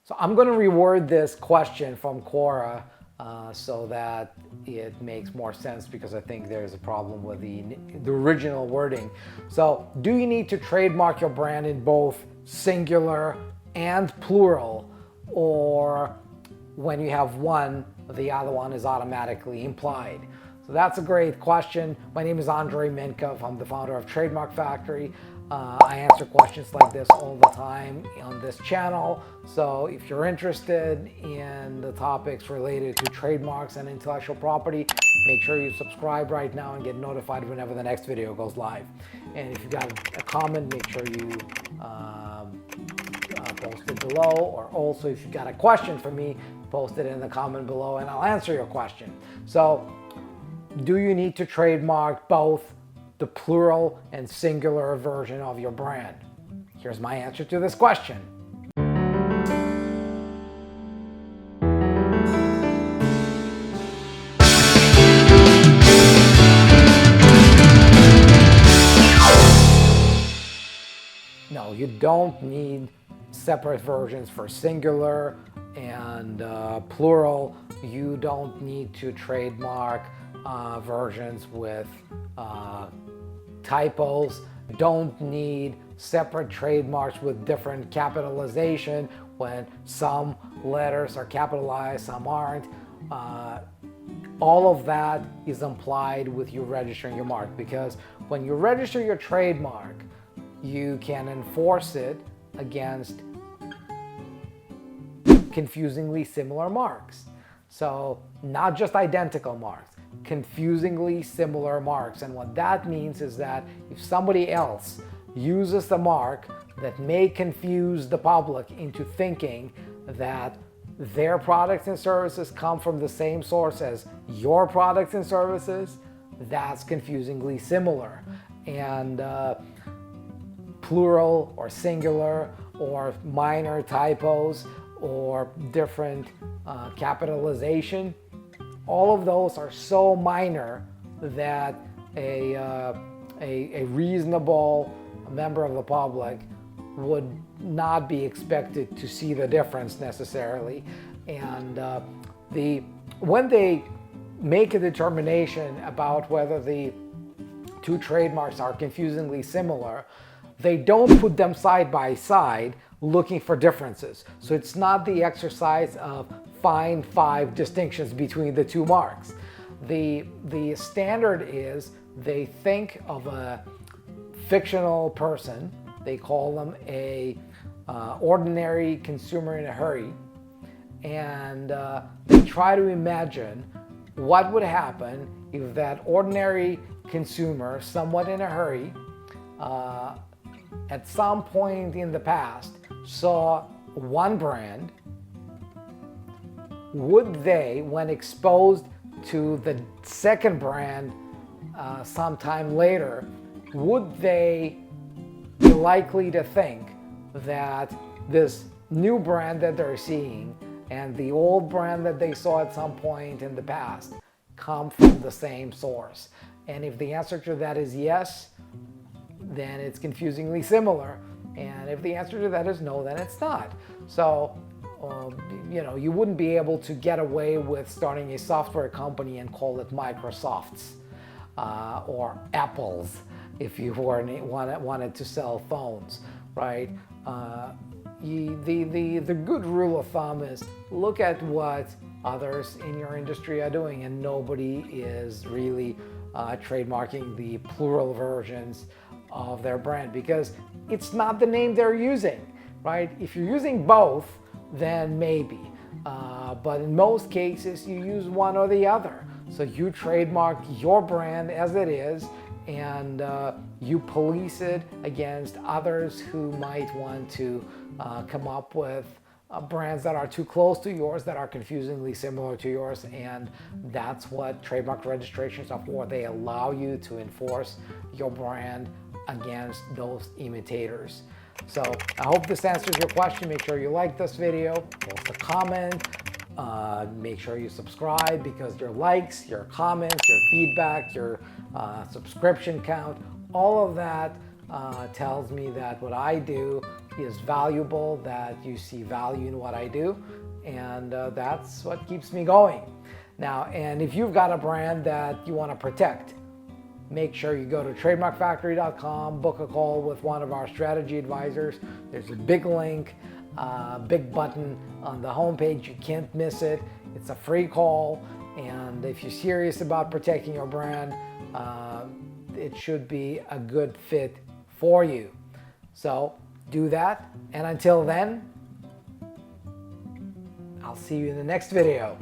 So I'm going to reword this question from Quora so that it makes more sense, because I think there's a problem with the original wording. So, do you need to trademark your brand in both singular and plural, or when you have one, the other one is automatically implied? So that's a great question. My name is Andrei Minkov. I'm the founder of Trademark Factory. I answer questions like this all the time on this channel. So if you're interested in the topics related to trademarks and intellectual property, make sure you subscribe right now and get notified whenever the next video goes live. And if you got a comment, make sure you post it below. Or also, if you got a question for me, post it in the comment below and I'll answer your question. So, do you need to trademark both the plural and singular version of your brand? Here's my answer to this question. No, you don't need separate versions for singular and plural. You don't need to trademark versions with typos. Don't need separate trademarks with different capitalization when some letters are capitalized, some aren't. All of that is implied with you registering your mark, because when you register your trademark, you can enforce it against confusingly similar marks. So not just identical marks, confusingly similar marks. And what that means is that if somebody else uses the mark that may confuse the public into thinking that their products and services come from the same source as your products and services, that's confusingly similar. And plural or singular or minor typos or different capitalization, all of those are so minor that a reasonable member of the public would not be expected to see the difference necessarily. And when they make a determination about whether the two trademarks are confusingly similar, they don't put them side by side looking for differences. So it's not the exercise of find 5 distinctions between the two marks. The standard is they think of a fictional person, they call them a ordinary consumer in a hurry, and they try to imagine what would happen if that ordinary consumer, somewhat in a hurry, at some point in the past saw one brand. Would they, when exposed to the second brand sometime later, would they be likely to think that this new brand that they're seeing and the old brand that they saw at some point in the past come from the same source? And if the answer to that is yes, then it's confusingly similar. And if the answer to that is no, then it's not. So, you wouldn't be able to get away with starting a software company and call it Microsoft's or Apple's if you wanted to sell phones, right? The good rule of thumb is look at what others in your industry are doing, and nobody is really trademarking the plural versions of their brand because it's not the name they're using, right? If you're using both, then maybe. But in most cases, you use one or the other. So you trademark your brand as it is, and you police it against others who might want to come up with brands that are too close to yours, that are confusingly similar to yours. And that's what trademark registrations are for. They allow you to enforce your brand against those imitators. So I hope this answers your question. Make sure you like this video, post a comment, make sure you subscribe, because your likes, your comments, your feedback, your subscription count, all of that tells me that what I do is valuable, that you see value in what I do, and that's what keeps me going. Now, and if you've got a brand that you want to protect, make sure you go to trademarkfactory.com, book a call with one of our strategy advisors. There's a big link, big button on the homepage. You can't miss it. It's a free call, and if you're serious about protecting your brand, it should be a good fit for you. So do that, and until then, I'll see you in the next video.